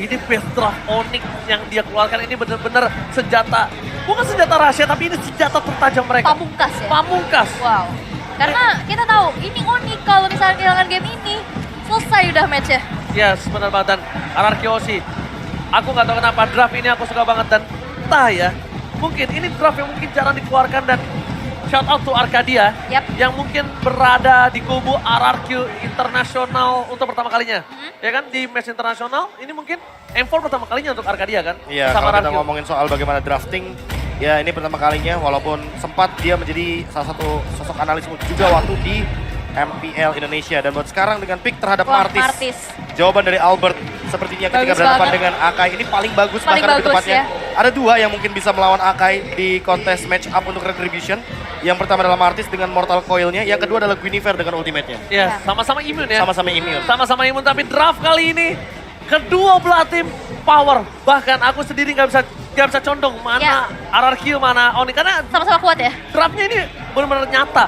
Ini best draft Onyx yang dia keluarkan ini benar-benar senjata, bukan senjata rahasia tapi ini senjata tertajam mereka. Pamungkas ya? Pamungkas. Wow. Karena kita tahu ini Onyx kalau misalnya kehilangan game ini, selesai udah match-nya. Yes, benar banget. Dan RRQ Hoshi, aku nggak tahu kenapa draft ini aku suka banget dan entah ya, mungkin ini draft yang mungkin jarang dikeluarkan dan shout out to Arcadia yang mungkin berada di kubu RRQ internasional untuk pertama kalinya. Ya kan di match internasional ini mungkin M4 pertama kalinya untuk Arcadia kan? Iya, Sama kalau kita RRQ. ngomongin soal bagaimana drafting, ya ini pertama kalinya walaupun sempat dia menjadi salah satu sosok analis juga waktu di MPL Indonesia. Dan buat sekarang dengan pick terhadap Martis. Jawaban dari Albert sepertinya ketika Bagus berhadapan banget. dengan Akai ini paling bagus Paling bahkan lebih bagus, tepatnya. ya. Ada dua yang mungkin bisa melawan Akai di kontes match up untuk Retribution. Yang pertama adalah Martis dengan Mortal Coil-nya, yang kedua adalah Guinevere dengan ultimate-nya. Yes, sama-sama imun ya. Sama-sama immune. Sama-sama imun tapi draft kali ini kedua belah tim power. Bahkan aku sendiri nggak bisa condong mana RRQ mana Onyx karena Sama-sama kuat ya? draftnya ini benar-benar nyata.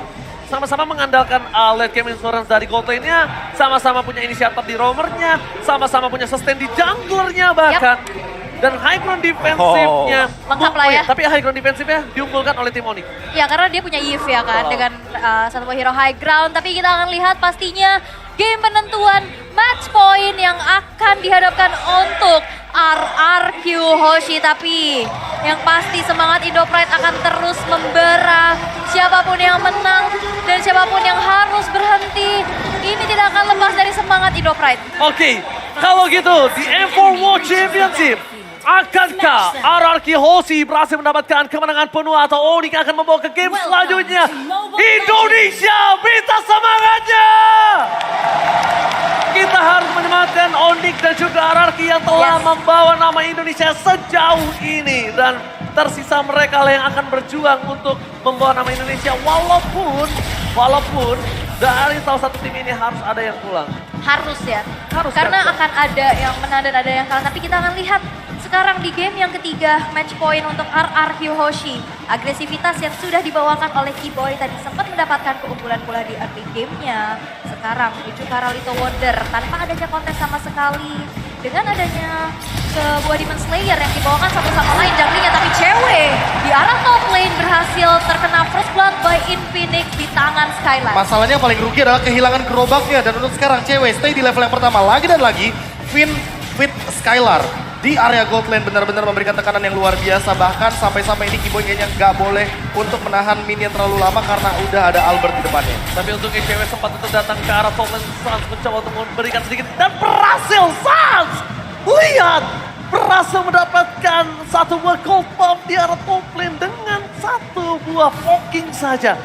Sama-sama mengandalkan late game insurance dari gold lane-nya, sama-sama punya inisiator di roamernya, sama-sama punya sustain di junglernya bahkan. Dan high ground defensifnya. Lengkap lah ya. Tapi high ground defensifnya diunggulkan oleh tim Onyx. Ya karena dia punya Yves ya kan dengan satu buah hero high ground. Tapi kita akan lihat pastinya game penentuan match point yang akan dihadapkan untuk RRQ Hoshi. Tapi yang pasti semangat Indo Pride akan terus membara. Siapapun yang menang dan siapapun yang harus berhenti, ini tidak akan lepas dari semangat Indo Pride. Oke, kalau gitu di M4 World Championship, akankah RRQ Hoshi berhasil mendapatkan kemenangan penuh atau Onyx akan membawa ke game selanjutnya? Indonesia, minta semangatnya! Kita harus menyemangatkan Onyx dan juga RRQ yang telah membawa nama Indonesia sejauh ini. Dan tersisa mereka lah yang akan berjuang untuk membawa nama Indonesia walaupun dari salah satu tim ini harus ada yang pulang. Harus ya. Harus Karena kan? akan ada yang menang dan ada yang kalah. Tapi kita akan lihat sekarang di game yang ketiga match point untuk RRQ Hoshi. Agresivitas yang sudah dibawakan oleh Keyboy tadi sempat mendapatkan keunggulan pula di early game-nya. Sekarang menuju ke Ralito Wonder tanpa adanya kontes sama sekali. Dengan adanya sebuah Demon Slayer yang dibawakan satu sama lain junglingnya. Tapi cewek di arah top lane berhasil terkena first blood by Infinix di tangan Skyline. Masalahnya yang paling rugi adalah kehilangan gerobaknya. Dan untuk sekarang cewek stay di level yang pertama lagi dan lagi. Finn fit Skylar di area gold lane benar-benar memberikan tekanan yang luar biasa. Bahkan sampai-sampai ini Keyboy kayaknya nggak boleh untuk menahan minion terlalu lama karena udah ada Albert di depannya. Tapi untuk cewek sempat untuk datang ke arah top lane, Sans mencoba untuk memberikan sedikit dan berhasil Sans! Lihat! Berhasil mendapatkan satu buah gold bomb di arah top lane dengan satu buah poking saja.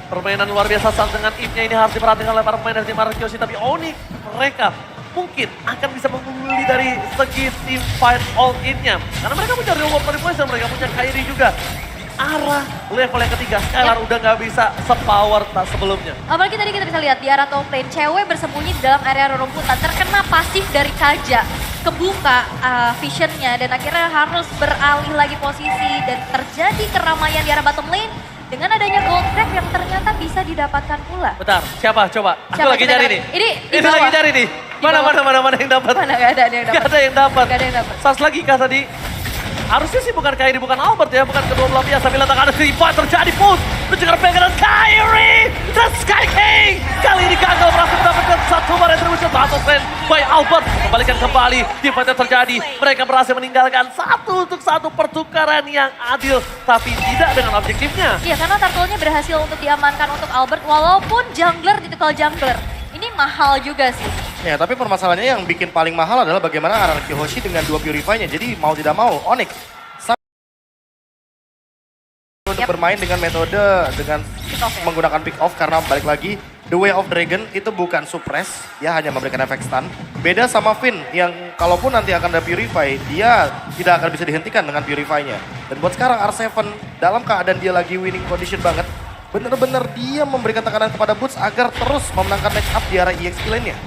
Permainan luar biasa Sans dengan ipnya ini harus diperhatikan oleh para pemain dari tim RRQ Hoshi. Tapi Onyx mereka mungkin akan bisa mengungguli dari segi team fight all in-nya. Karena mereka punya real world manipulation, mereka punya Kairi juga. Di arah level yang ketiga, Skylar udah nggak bisa sepower tak sebelumnya. Apalagi tadi kita bisa lihat di arah top lane, cewek bersembunyi di dalam area rerumputan, terkena pasif dari Kaja, kebuka visionnya dan akhirnya harus beralih lagi posisi dan terjadi keramaian di arah bottom lane dengan adanya gold trap yang ternyata bisa didapatkan pula. Bentar, siapa? Coba. Aku Siapa lagi kita cari dapat? nih. Ini di Ini bawah. lagi cari nih. Mana yang dapat? Mana gak ada yang dapat. Gak ada yang dapat. Gak ada yang dapat. Sas lagi kah tadi? Harusnya sih bukan Kairi, bukan Albert ya, bukan kedua belah pihak. Tapi letak ada creeper terjadi push. Mencegar pegangan Kairi dan Sky King. Kali ini gagal berhasil mendapatkan satu bar retribution. Battle Sand by Albert. Kembalikan kembali. Di fight yang terjadi. Mereka berhasil meninggalkan satu untuk satu pertukaran yang adil. Tapi tidak dengan objektifnya. Iya, karena turtle-nya berhasil untuk diamankan untuk Albert walaupun jungler ditukar jungler. Ini mahal juga sih. Ya, tapi permasalahannya yang bikin paling mahal adalah bagaimana RRQ Hoshi dengan dua Purify-nya. Jadi mau tidak mau, Onyx untuk bermain dengan metode dengan menggunakan pick off karena balik lagi The Way of Dragon itu bukan suppress, dia hanya memberikan efek stun. Beda sama Finn yang kalaupun nanti akan ada Purify, dia tidak akan bisa dihentikan dengan Purify-nya. Dan buat sekarang R7 dalam keadaan dia lagi winning condition banget, bener-bener dia memberikan tekanan kepada Boots agar terus memenangkan match up di arah EXP lane-nya.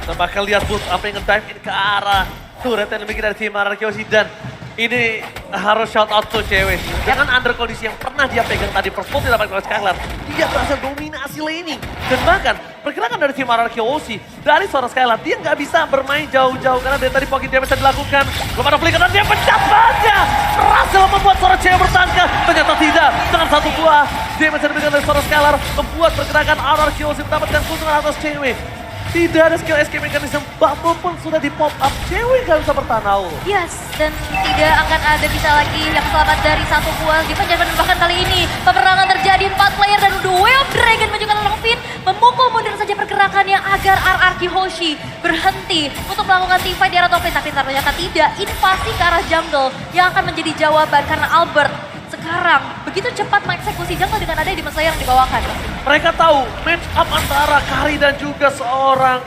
Kita bakal lihat Boots apa yang nge-dive in ke arah turret yang dimiliki dari tim RRQ Hoshi. Dan ini harus shout out to cewek. Dengan under kondisi yang pernah dia pegang tadi first blood didapatkan oleh Skylar, dia berhasil dominasi laning. Dan bahkan pergerakan dari tim RRQ Hoshi, dari seorang Skylar, dia nggak bisa bermain jauh-jauh karena dari tadi pocket damage yang dilakukan. Belum ada flicker dan dia pecah baja. Berhasil membuat seorang cewek bertangga. Ternyata tidak. Dengan satu buah damage yang diberikan dari seorang Skylar, membuat pergerakan RRQ Hoshi mendapatkan keuntungan atas cewek. Tidak ada skill escape mechanism, bubble pun sudah di pop up, cewek gak bisa bertahan Aul. Yes, dan tidak akan ada bisa lagi yang selamat dari satu buah defense. Dan bahkan kali ini peperangan terjadi 4 player dan The Way of Dragon menunjukkan Long Fin memukul mundur saja pergerakannya agar RRQ Hoshi berhenti untuk melakukan teamfight di arah top lane. Tapi ternyata tidak, invasi ke arah jungle yang akan menjadi jawaban karena Albert sekarang begitu cepat mengeksekusi jungle dengan ada Demon Slayer yang dibawakan. Mereka tahu match up antara Kari dan juga seorang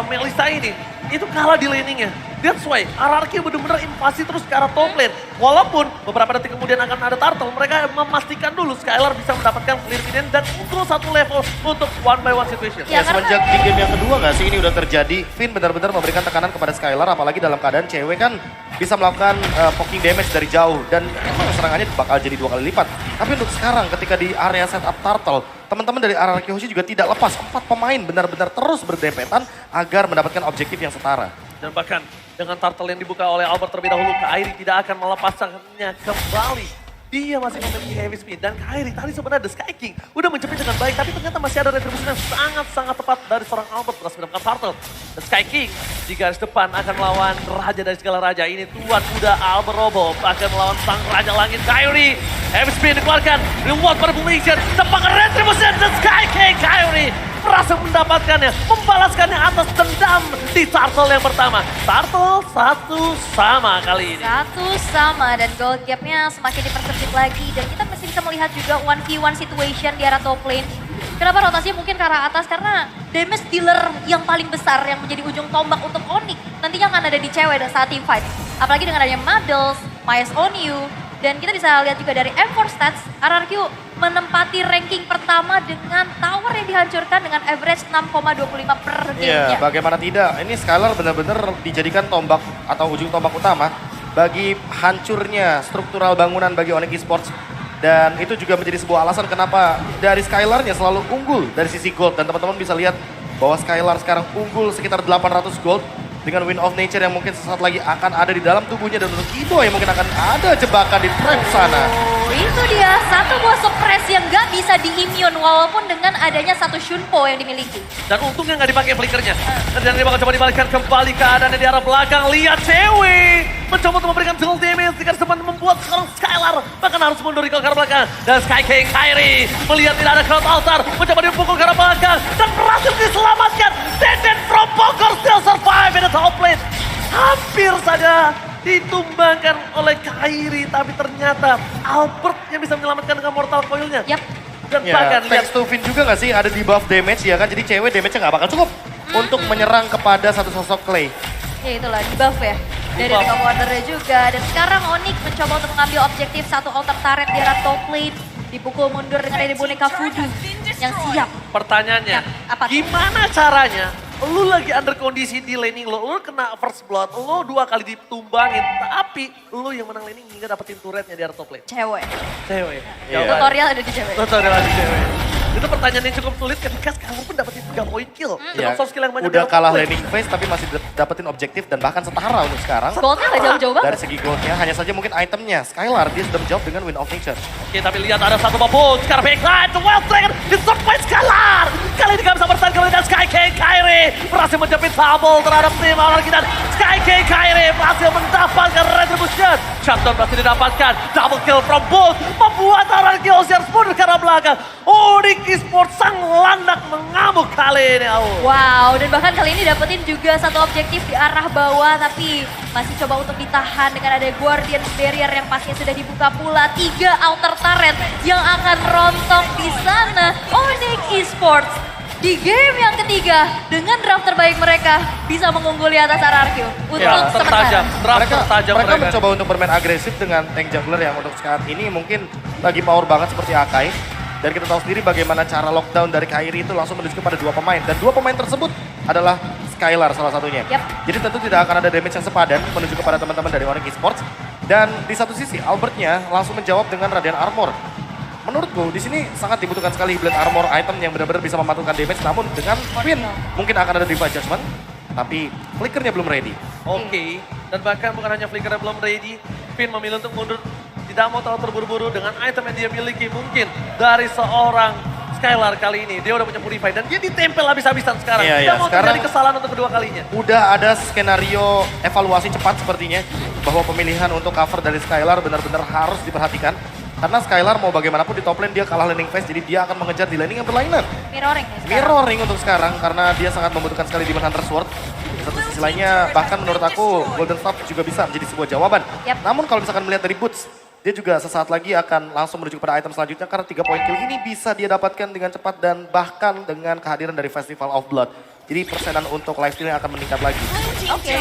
Melissa ini itu kalah di laningnya. That's why RRQ benar-benar invasi terus ke arah top lane. Walaupun beberapa detik kemudian akan ada turtle, mereka memastikan dulu Skylar bisa mendapatkan clear minion dan unggul satu level untuk 1-by-1 situation. Ya, semenjak di game yang kedua nggak sih ini udah terjadi. Finn benar-benar memberikan tekanan kepada Skylar, apalagi dalam keadaan cewek kan bisa melakukan poking damage dari jauh. Dan emang serangannya bakal jadi 2 kali lipat. Tapi untuk sekarang ketika di area setup turtle, teman-teman dari RRQ Hoshi juga tidak lepas. 4 pemain benar-benar terus berdempetan agar mendapatkan objektif yang setara. Dan bahkan dengan turtle yang dibuka oleh Albert terlebih dahulu, Kairi tidak akan melepaskannya kembali. Dia masih memiliki heavy speed dan Kairi tadi sebenarnya The Sky King udah menjepit dengan baik, tapi ternyata masih ada retribusi yang sangat-sangat tepat dari seorang Albert berhasil mendapatkan turtle. The Sky King di garis depan akan melawan raja dari segala raja. Ini tuan kuda Albert Robo akan melawan sang raja langit Kairi. Heavy speed dikeluarkan, reward pada Bumation, tepakan retribusi The Sky King. Kairi berhasil mendapatkannya, membalaskannya atas dendam di turtle yang pertama. Turtle 1-1 kali ini. 1-1 dan gold gapnya semakin dipersempit lagi. Dan kita masih bisa melihat juga 1v1 situation di arah top lane. Kenapa rotasinya mungkin ke arah atas? Karena damage dealer yang paling besar yang menjadi ujung tombak untuk Onyx nantinya akan ada di cewek saat team fight. Apalagi dengan adanya Muddles, Myers Onyu. Dan kita bisa lihat juga dari M4 Stats, RRQ menempati ranking pertama dengan tower yang dihancurkan dengan average 6,25 per game-nya. Iya, bagaimana tidak. Ini Skylar benar-benar dijadikan tombak atau ujung tombak utama bagi hancurnya struktural bangunan bagi Onyx Esports. Dan itu juga menjadi sebuah alasan kenapa dari Skylarnya selalu unggul dari sisi gold. Dan teman-teman bisa lihat bahwa Skylar sekarang unggul sekitar 800 gold. Dengan Wind of Nature yang mungkin sesaat lagi akan ada di dalam tubuhnya. Dan untuk Kibo yang mungkin akan ada jebakan di trap sana. Itu dia, satu buah suppress yang gak bisa di-immune walaupun dengan adanya satu Shunpo yang dimiliki. Dan untungnya nggak dipakai flickernya. Dan dia bakal coba dibalikkan kembali keadaannya di arah belakang. Lihat cewek mencoba untuk memberikan dual damage. Jika sempat membuat seorang Skylar bahkan harus mundur ke arah belakang. Dan Sky King Kairi melihat tidak ada crowd altar. Mencoba dipukul ke arah belakang. Dan berhasil diselamatkan. Deden from Bogor still survive in the top lane. Hampir saja ditumbangkan oleh Kairi. Tapi ternyata Albert yang bisa menyelamatkan dengan mortal coil-nya. Yap. Dan Ya, bahkan thanks to Finn juga gak sih ada di buff damage ya kan. Jadi cewek damage-nya gak bakal cukup untuk menyerang kepada satu sosok Clay. Ya itulah, di buff ya. Dari Di buff. Ring of Wonder-nya juga. Dan sekarang Onyx mencoba untuk mengambil objektif satu altar turret di arah top lane. Dipukul mundur dengan dari boneka voodoo yang siap. pertanyaannya, Ya, apa tuh? gimana caranya lu lagi under kondisi di laning lu kena first blood, lu 2 kali ditumbangin, tapi lu yang menang laning hingga dapetin turretnya di arah top lane. Cewek. Cewek. Iya. Jawaban. Tutorial ada di cewek. Tutorial di cewek. Itu pertanyaan yang cukup sulit ketika sekarang pun dapetin 3 point kill. Dengan Ya, soft skill yang banyak. udah di arah kalah top lane. laning phase tapi masih dapetin objektif dan bahkan setara untuk sekarang. Goldnya gak jauh-jauh banget. Dari segi goldnya hanya saja mungkin itemnya. Skylar dia sudah menjawab dengan Wind of Nature. Oke, tapi lihat ada satu bubble. Sekarang backline, The Wild Dragon di-stop by Skylar. Kali ini gak bisa bertahan kembali dan Sky King Kairi berhasil menjepit bubble terhadap tim awal kita. Sky King Kairi berhasil mendapatkan retribution. Shutdown berhasil didapatkan. Double kill from both. Membuat orang Hoshi harus mundur ke arah belakang. Onyx Esports sang landak mengamuk kali ini. Wow, dan bahkan kali ini dapetin juga satu objektif di arah bawah, tapi masih coba untuk ditahan dengan ada Guardian Barrier yang pastinya sudah dibuka pula. 3 outer turret yang akan rontok di sana. Onyx Esports di game yang ketiga dengan draft terbaik mereka bisa mengungguli atas RRQ untuk Ya, tertajam. sementara. Draft Mereka tertajam mencoba untuk bermain agresif dengan tank jungler yang untuk saat ini mungkin lagi power banget seperti Akai. Dan kita tahu sendiri bagaimana cara lockdown dari Kairi itu langsung menuju kepada 2 pemain. Dan 2 pemain tersebut adalah Skylar salah satunya. Yap. Jadi tentu tidak akan ada damage yang sepadan menuju kepada teman-teman dari Onyx Esports. Dan di satu sisi Albertnya langsung menjawab dengan Radiant Armor. Menurutku di sini sangat dibutuhkan sekali Blade Armor item yang benar-benar bisa memantulkan damage. Namun dengan Finn mungkin akan ada Divine Judgment. Tapi flickernya belum ready. Oke, dan bahkan bukan hanya Flicker yang belum ready, Finn memilih untuk mundur, tidak mau terlalu terburu-buru dengan item yang dia miliki. Mungkin dari seorang Skylar kali ini, dia udah punya Purify dan dia ditempel habis-habisan sekarang. Iya, Tidak iya, mau sekarang- terjadi kesalahan untuk kedua kalinya. Udah ada skenario evaluasi cepat sepertinya. Bahwa pemilihan untuk cover dari Skylar benar-benar harus diperhatikan. Karena Skylar mau bagaimanapun di top lane dia kalah laning phase, jadi dia akan mengejar di laning yang berlainan. Mirroring nih sekarang. Mirroring untuk sekarang karena dia sangat membutuhkan sekali Demon Hunter Sword. Di satu sisi lainnya bahkan menurut aku Golden Staff juga bisa menjadi sebuah jawaban. Yap. Namun kalau misalkan melihat dari Boots, dia juga sesaat lagi akan langsung menuju kepada item selanjutnya karena 3 poin kill ini bisa dia dapatkan dengan cepat dan bahkan dengan kehadiran dari Festival of Blood. Jadi persenan untuk lifesteal akan meningkat lagi. Oke.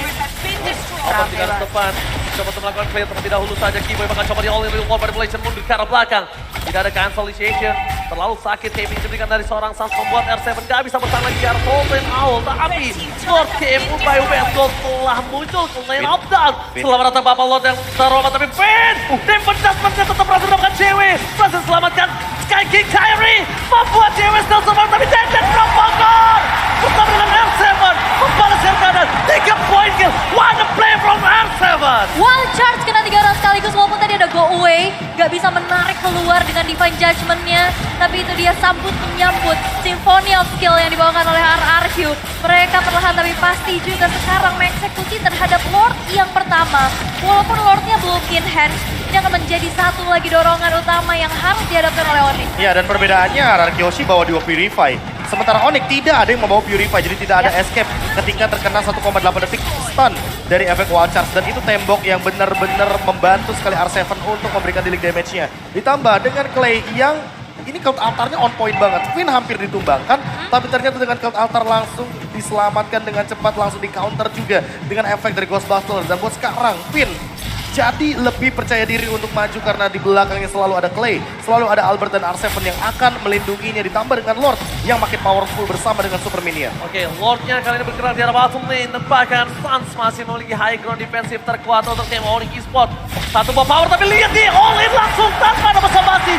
Albert di garis depan, coba untuk melakukan clear terlebih dahulu saja. Keyboy bakal coba di all in real war manipulation mundur ke arah belakang. Tidak ada cancel initiation, terlalu sakit KB diberikan dari seorang Sans membuat R7 gak bisa bertahan lagi di arah Golden Owl. Tapi Lord KMU by West Gold telah muncul ke lane up down. Selamat datang Bapak Lord yang terhormat tapi Finn! Damage Judgment-nya tetap berhasil mendapatkan cewek. Berhasil selamatkan Sky King Kyrie. Membuat cewek still survive tapi Damage from Bogor. Bersama dengan R7 membalas yang kanan. 3 point kill. What a play from R7. Wild charge kena 3 orang sekaligus walaupun tadi ada go away. Gak bisa menarik keluar dengan Divine Judgment-nya. Tapi itu dia sambut menyambut Symphony of Skill yang dibawakan oleh RRQ. Mereka perlahan tapi pasti juga sekarang mengeksekusi terhadap Lord yang pertama. Walaupun Lord-nya belum in hand, ini akan menjadi satu lagi dorongan utama yang harus dihadapkan oleh Onyx. Ya dan perbedaannya RRQ Hoshi bawa 2 Purify. Sementara Onyx tidak ada yang membawa Purify, jadi tidak ada escape ketika terkena 1,8 detik stun dari efek Wild Charge. Dan itu tembok yang benar-benar membantu sekali R7 untuk memberikan dealing damage-nya. Ditambah dengan Clay yang ini cloud altarnya on point banget. Finn hampir ditumbangkan, tapi ternyata dengan cloud altar langsung diselamatkan dengan cepat, langsung di counter juga dengan efek dari Ghostbuster. Dan buat sekarang Finn jadi lebih percaya diri untuk maju karena di belakangnya selalu ada Clay, selalu ada Albert dan R7 yang akan melindunginya, ditambah dengan Lord yang makin powerful bersama dengan Super Minion. Oke, Lord-nya kali ini bergerak di arah bottom lane dan bahkan Suns masih memiliki high ground defensif terkuat untuk tim Onyx Esports. Satu buah power tapi lihat nih, all in langsung tanpa ada basa-basi.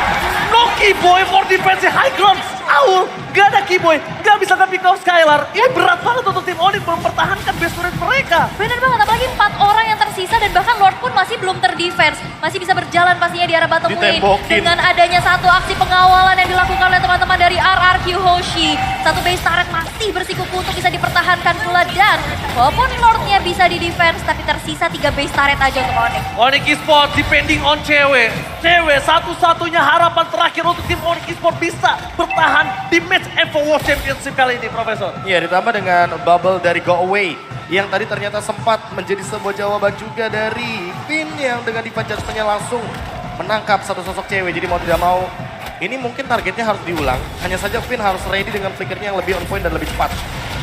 No Keyboy for defensive high ground. Aul, gak ada Keyboy, gak bisa pick off Skylar. Ini berat banget untuk tim Onyx mempertahankan base turret mereka. Bener banget, apalagi 4 orang yang tersisa dan bahkan Lord pun masih belum terdefense. Masih bisa berjalan pastinya di arah bottom lane. Ditembokin. Dengan adanya satu aksi pengawalan yang dilakukan oleh teman-teman dari RRQ Hoshi. Satu base turret masih bersikuku untuk bisa dipertahankan pula dan walaupun Lordnya bisa di defense tapi tersisa 3 base turret aja untuk Onyx. Onyx Esports depending on cewek. Cewek satu-satunya harapan terakhir untuk tim Onyx Esports bisa bertahan di match Evo World Championship kali ini, Profesor. Iya, ditambah dengan bubble dari Go Away yang tadi ternyata sempat menjadi sebuah jawaban juga dari Finn yang dengan Divine Judgment-nya langsung menangkap satu sosok cewek. Jadi mau tidak mau, ini mungkin targetnya harus diulang. Hanya saja Finn harus ready dengan flickernya yang lebih on point dan lebih cepat.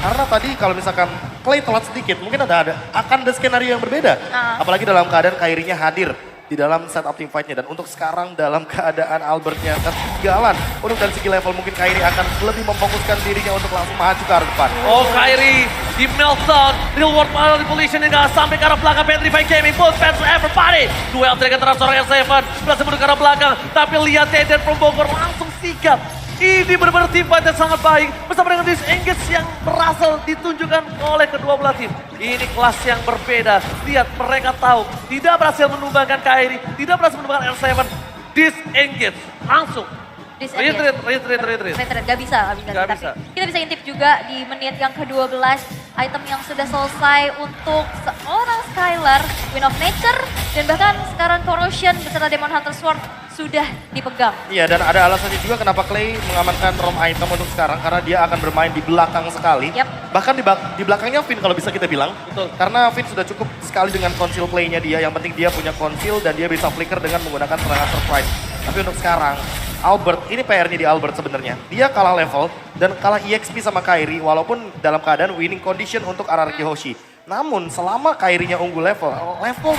Karena tadi kalau misalkan Clay telat sedikit, mungkin akan ada skenario yang berbeda. Apalagi dalam keadaan Kyrie-nya hadir di dalam setup team fight-nya. Dan untuk sekarang dalam keadaan Albertnya ketinggalan. Untuk dari segi level mungkin Kyrie akan lebih memfokuskan dirinya untuk langsung maju ke arah depan. Oh, Kyrie di meltdown, real world manipulation hingga sampai ke arah belakang. Petrify Gaming, both fans everybody. Duel trik antara seorang R7, berhasil menuju ke arah belakang. Tapi lihat Deden from Bogor langsung sigap. Ini benar-benar tim fight yang sangat baik. Bersama dengan disengage yang berhasil ditunjukkan oleh kedua belah tim. Ini kelas yang berbeda. Lihat mereka tahu tidak berhasil menumbangkan Kyrie, tidak berhasil menumbangkan R7. Disengage langsung. Retreat. Gak bisa. Gak Tapi bisa. kita bisa intip juga di menit yang ke-12 item yang sudah selesai untuk seorang Skylar, Wind of Nature, dan bahkan sekarang Corrosion beserta Demon Hunter Sword sudah dipegang. Iya, dan ada alasannya juga kenapa Clay mengamankan ROM item untuk sekarang. Karena dia akan bermain di belakang sekali. Yap. Bahkan di belakangnya Finn kalau bisa kita bilang. Betul. Karena Finn sudah cukup sekali dengan conceal play-nya dia. Yang penting dia punya conceal dan dia bisa flicker dengan menggunakan serangan surprise. Tapi untuk sekarang, Albert, ini PR-nya di Albert sebenarnya. Dia kalah level dan kalah EXP sama Kyrie walaupun dalam keadaan winning condition untuk RRQ Hoshi. Namun selama Kairinya unggul level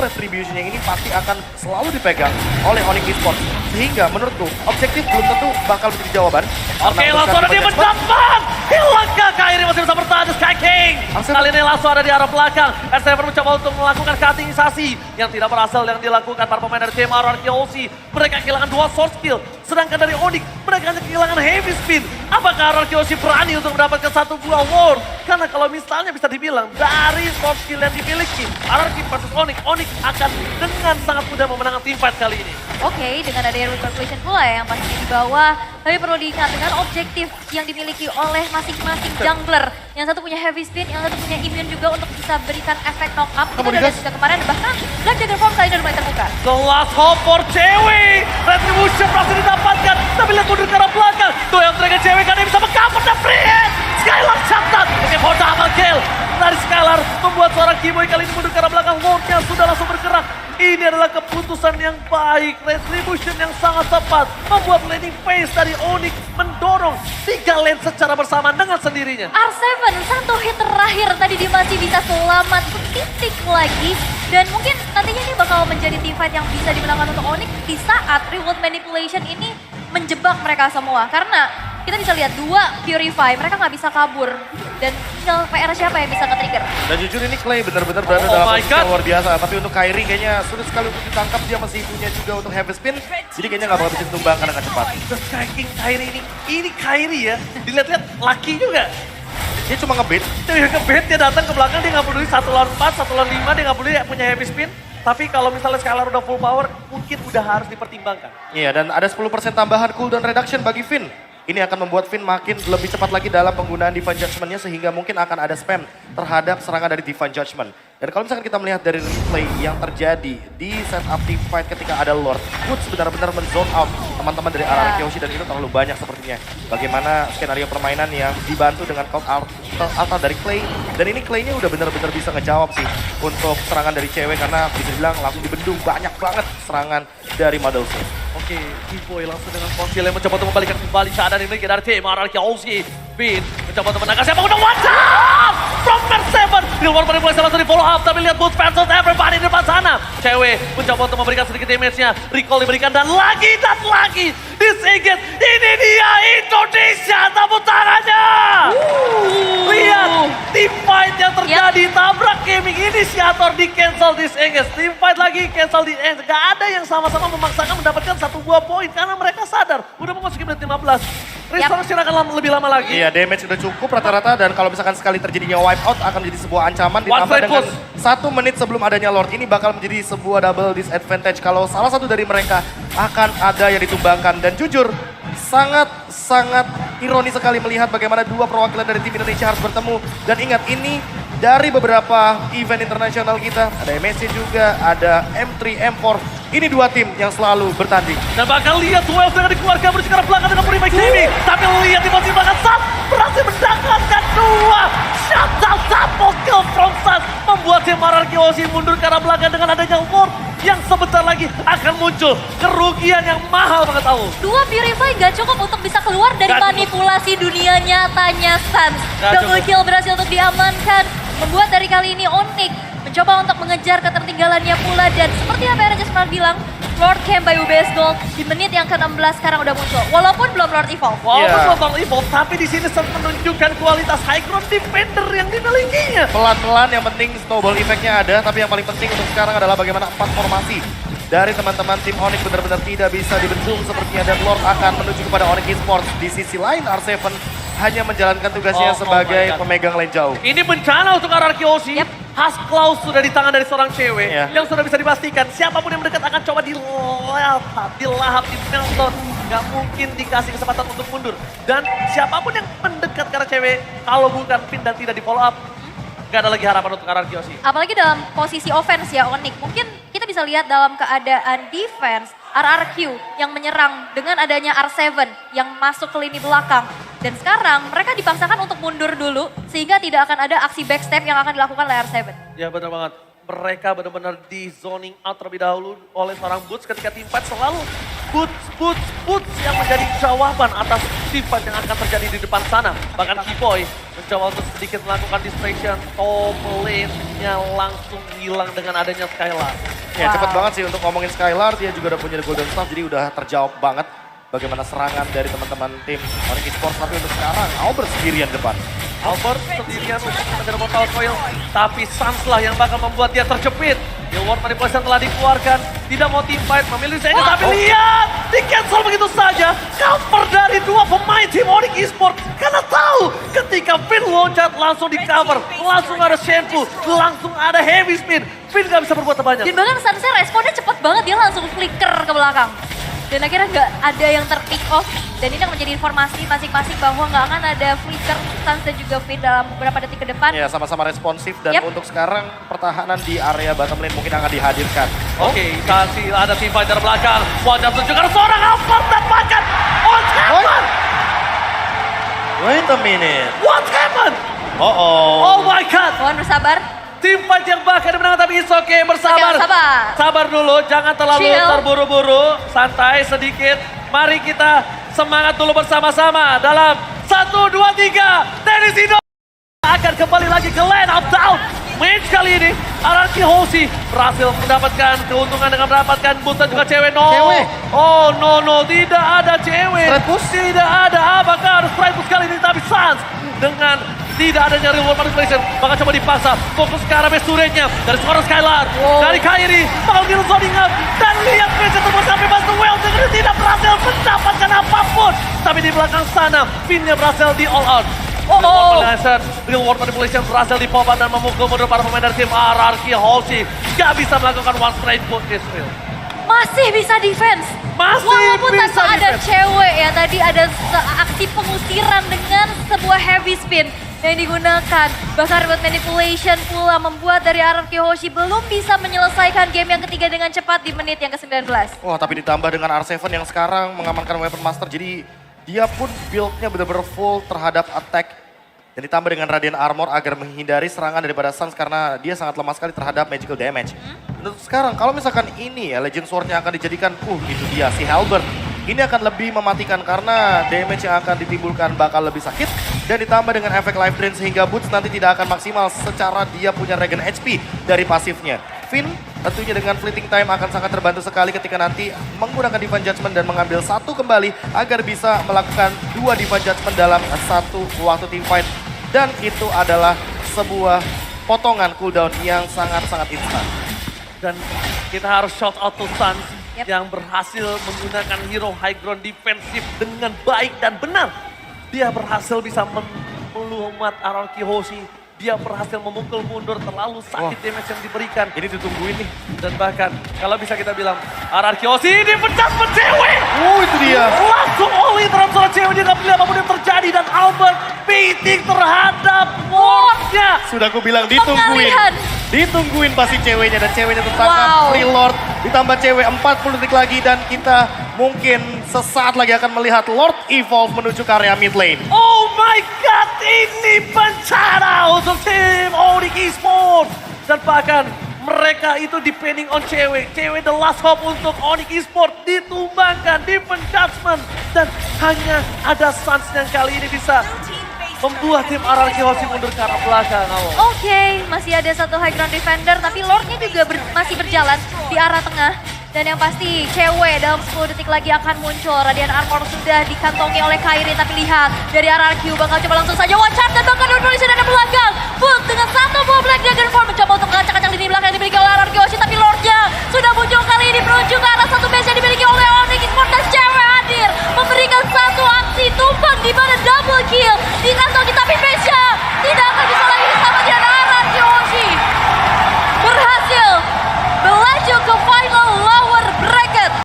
Retribution-nya ini pasti akan selalu dipegang oleh Onyx Esports. Sehingga menurutku objektif belum tentu bakal menjadi jawaban. Oke, langsung ada dia mendapat. Hilangkah Kairi masih bisa bertahan Sky King. Kali ini langsung ada di arah belakang. S7 mencoba untuk melakukan cuttingisasi yang tidak berhasil yang dilakukan para pemain dari tim RRQ Hoshi. Mereka kehilangan 2 sword skill. Sedangkan dari Onyx mereka hanya kehilangan heavy spin. Apakah RRQ Hoshi berani untuk mendapatkan 1 buah ward? Karena kalau misalnya bisa dibilang dari sword skill yang dimiliki RRQ versus Onyx, Onyx akan dengan sangat mudah memenangkan teamfight kali ini. Oke, dengan adanya root calculation pula ya yang pastinya di bawah. Tapi perlu diingat dengan objektif yang dimiliki oleh masing-masing jungler. Yang satu punya heavy spin, yang satu punya immune juga untuk bisa berikan efek knock up. Kita udah lihat juga kemarin, bahkan Black Dagger Form kali ini udah mulai terbuka. The last hope for Cewek. Retribution berhasil didapatkan. Tapi lihat mundur ke arah belakang. Tuh yang Dragon Cewek kan bisa meng-cover the free hit. Skylar shutdown. Oke, for double kill. Dari Skylar membuat seorang Keyboy kali ini mundur ke arah belakang. Wardnya sudah langsung bergerak. Ini adalah keputusan yang baik. Retribution yang sangat tepat. Membuat laning phase dari Onyx mendorong 3 lane secara bersamaan dengan sendirinya. R7 satu hit terakhir tadi dia masih bisa selamat titik lagi. Dan mungkin nantinya ini bakal menjadi teamfight yang bisa dimenangkan untuk Onyx di saat reward manipulation ini menjebak mereka semua. Karena kita bisa lihat 2 Purify, mereka nggak bisa kabur. Dan tinggal PR siapa yang bisa nge-trigger. Dan jujur ini Clay benar-benar berada dalam posisi yang luar biasa. Tapi untuk Kairi kayaknya sulit sekali untuk ditangkap. Dia masih punya juga untuk heavy spin. Jadi kayaknya nggak bakal bisa ditumbangkan dengan cepat. The Sky King Kairi ini Kairi ya. Dilihat-lihat laki juga. Dia cuma ngebait. Dia ngebait, dia datang ke belakang, dia nggak peduli 1 lawan 4, 1 lawan 5, dia nggak peduli punya heavy spin. Tapi kalau misalnya Skylar udah full power, mungkin udah harus dipertimbangkan. Iya, dan ada 10% tambahan cooldown reduction bagi Finn. Ini akan membuat Finn makin lebih cepat lagi dalam penggunaan Divine Judgment-nya sehingga mungkin akan ada spam terhadap serangan dari Divine Judgment. Dan kalau misalkan kita melihat dari replay yang terjadi di setup team fight ketika ada Lord, Woods benar-benar men-zone out teman-teman dari RRQ Hoshi dan itu terlalu banyak sepertinya. Bagaimana skenario permainan yang dibantu dengan count alta dari Clay. Dan ini Clay-nya udah benar-benar bisa ngejawab sih untuk serangan dari cewek karena bisa dibilang langsung dibendung banyak banget serangan dari Madolso. Oke, Keyboy langsung dengan konsil yang mencoba untuk membalikkan kembali keadaan ini dari tim RRQ Hoshi. Finn mencoba untuk menangkap siapa udah one shot from Per7. Di luar manipulasi langsung di follow up, tapi lihat Boots versus everybody di depan sana. Cewek mencoba untuk memberikan sedikit damage-nya. Recall diberikan dan lagi disingkir. Ini dia Indonesia, tepuk tangannya. Lihat, team fight yang terjadi, tabrak gaming inisiator di cancel disengage. Team fight lagi cancel disengage. Gak ada yang sama-sama memaksakan mendapatkan 1 buah poin karena mereka sadar udah memasuki menit 15. Restoration akan lebih lama lagi. Iya, damage sudah cukup rata-rata dan kalau misalkan sekali terjadinya wipe out akan menjadi sebuah ancaman ditambah dengan 1 menit sebelum adanya Lord. Ini bakal menjadi sebuah double disadvantage kalau salah satu dari mereka akan ada yang ditumbangkan. Dan jujur, sangat ironis sekali melihat bagaimana 2 perwakilan dari tim Indonesia harus bertemu. Dan ingat, ini dari beberapa event internasional kita, ada MSC juga, ada M3, M4. Ini 2 tim yang selalu bertanding. Dan bakal lihat 12 dengan dikeluarkan menuju ke arah belakang dengan Purify Gaming. Tapi lihat di posisi belakang Sun berhasil mendapatkan 2 shutdown double kill from Sun. Membuat tim RRQ Hoshi mundur ke arah belakang dengan adanya Ward yang sebentar lagi akan muncul. Kerugian yang mahal banget tahu. 2 Purify gak cukup untuk bisa keluar dari manipulasi dunia nyatanya Suns. Double kill berhasil untuk diamankan. Membuat dari kali ini Onyx mencoba untuk mengejar ketertinggalannya pula. Dan seperti apa yang Raja Smart bilang, Lord Camp by UBS Gold di menit yang ke-16 sekarang udah muncul. Walaupun belum Lord Evolve. Walaupun belum Evolve, tapi di sini Sun menunjukkan kualitas high ground defender yang dimilikinya. Pelan-pelan yang penting snowball effect-nya ada, tapi yang paling penting untuk sekarang adalah bagaimana 4 formasi dari teman-teman tim Onyx benar-benar tidak bisa dibendung sepertinya dan Lord akan menuju kepada Onyx Esports. Di sisi lain R7 hanya menjalankan tugasnya sebagai pemegang lane jauh. Ini bencana untuk RRQ Hoshi. Has Klaus sudah di tangan dari seorang cewek yang sudah bisa dipastikan siapapun yang mendekat akan coba dilahap, di meltdown. Gak mungkin dikasih kesempatan untuk mundur. Dan siapapun yang mendekat karena cewek, kalau bukan Finn dan tidak di follow up, gak ada lagi harapan untuk RRQ Hoshi. Apalagi dalam posisi offense ya Onyx. Mungkin kita bisa lihat dalam keadaan defense, RRQ yang menyerang dengan adanya R7 yang masuk ke lini belakang. Dan sekarang mereka dipaksakan untuk mundur dulu sehingga tidak akan ada aksi backstep yang akan dilakukan oleh R7. Ya benar banget. mereka benar-benar di zoning out terlebih dahulu oleh seorang Boots ketika tim fight selalu Boots yang menjadi jawaban atas tim fight yang akan terjadi di depan sana. Bahkan Keyboy mencoba untuk sedikit melakukan distraction, top lane-nya langsung hilang dengan adanya Skylar. Ya cepet banget sih untuk ngomongin Skylar, dia juga udah punya Golden Staff jadi udah terjawab banget bagaimana serangan dari teman-teman tim Onyx Esports. Tapi untuk sekarang Albert sendirian depan. Albert sendirian untuk mengejar Mortal Coil, tapi Sans lah yang bakal membuat dia terjepit. The World Manipulation telah dikeluarkan, tidak mau team fight, memilih Zenga, tapi lihat, di cancel begitu saja. Cover dari dua pemain tim Onyx Esports, karena tahu ketika Finn loncat langsung di cover, langsung ada Shenfu, langsung ada Heavy Spin. Finn gak bisa berbuat banyak. Dan bahkan Sansnya responnya cepat banget, dia langsung flicker ke belakang. Dan akhirnya nggak ada yang ter-pick off. Dan ini yang menjadi informasi masing-masing bahwa nggak akan ada flicker Sans dan juga Finn dalam beberapa detik ke depan. Ya sama-sama responsif dan untuk sekarang pertahanan di area bottom lane mungkin akan dihadirkan. Oke, kasih ada tim fighter belakang. Wajah tunjukkan seorang Albert dan bahkan what happened? Wait a minute. What happened? Oh my god. Mohon bersabar. Tim fight yang bahkan dimenangkan tapi it's okay, bersabar. Oke, sabar. Sabar dulu, jangan terlalu Chill. terburu-buru, santai sedikit. Mari kita semangat dulu bersama-sama dalam 1, 2, 3. Tenis Indo akan kembali lagi ke lane up down. Match kali ini, Araki Hoshi berhasil mendapatkan keuntungan dengan mendapatkan boost dan juga cewek. No. Cewek. Oh no, tidak ada cewek. Straight push? Tidak ada, apakah ada straight push kali ini, tapi Sans dengan tidak adanya real world manipulation, bakal coba dipaksa, fokus ke arah base turretnya, dari seorang Skylar, dari Kairi, bakal di zoning up, dan lihat Vincent terus sampai Buster Well, dengan tidak berhasil mendapatkan apapun, tapi di belakang sana, Finn-nya berhasil di all out. Real world manipulation berhasil di pop dan memukul mundur para pemain dari tim RRQ Hoshi, gak bisa melakukan one straight push Israel. Masih bisa defense. Masih walaupun bisa tanpa ada defense. cewek ya, tadi ada aksi pengusiran dengan sebuah heavy spin yang digunakan. Bahkan remote manipulation pula membuat dari RRQ Hoshi belum bisa menyelesaikan game yang ketiga dengan cepat di menit yang ke-19. Wah tapi ditambah dengan R7 yang sekarang mengamankan Weapon Master, jadi dia pun build-nya benar-benar full terhadap attack. Dan ditambah dengan Radiant Armor agar menghindari serangan daripada Sans karena dia sangat lemah sekali terhadap magical damage. Untuk sekarang kalau misalkan ini ya Legend Sword-nya akan dijadikan, itu dia si Halberd. Ini akan lebih mematikan karena damage yang akan ditimbulkan bakal lebih sakit. Dan ditambah dengan efek life drain sehingga Boots nanti tidak akan maksimal secara dia punya regen HP dari pasifnya. Finn tentunya dengan fleeting time akan sangat terbantu sekali ketika nanti menggunakan Divine Judgment dan mengambil satu kembali agar bisa melakukan 2 Divine Judgment dalam satu waktu team fight. Dan itu adalah sebuah potongan cooldown yang sangat-sangat instan. Dan kita harus shout out to Sans yang berhasil menggunakan hero high ground defensif dengan baik dan benar. Dia berhasil bisa melumat RRQ Hoshi. Dia berhasil memukul mundur, terlalu sakit damage yang diberikan. Ini ditungguin nih. Dan bahkan kalau bisa kita bilang RRQ Hoshi dipecat cewek. Itu dia. Langsung all in terhadap seorang cewek, dia gak peduli apapun yang terjadi. Dan Albert beating terhadap wardnya. Sudah aku bilang ditungguin. Pengalihan. Ditungguin pasti ceweknya dan ceweknya tertangkap. Free Lord ditambah cewek 40 detik lagi dan kita mungkin sesaat lagi akan melihat Lord Evolve menuju ke area mid lane. Oh my god, ini bencana untuk tim Onyx Esports. Dan bahkan mereka itu depending on cewek. Cewek the last hope untuk Onyx Esports ditumbangkan, Divine Judgment. Dan hanya ada Sans yang kali ini bisa membuat tim RRQ Hoshi mundur ke arah belakang. Oke, masih ada satu high ground defender, tapi Lordnya juga masih berjalan di arah tengah. Dan yang pasti cewek dalam 10 detik lagi akan muncul. Radiant Armor sudah dikantongi oleh Kairi, tapi lihat dari RRQ bakal coba langsung saja one shot dan bahkan Revolution ada belakang. Boot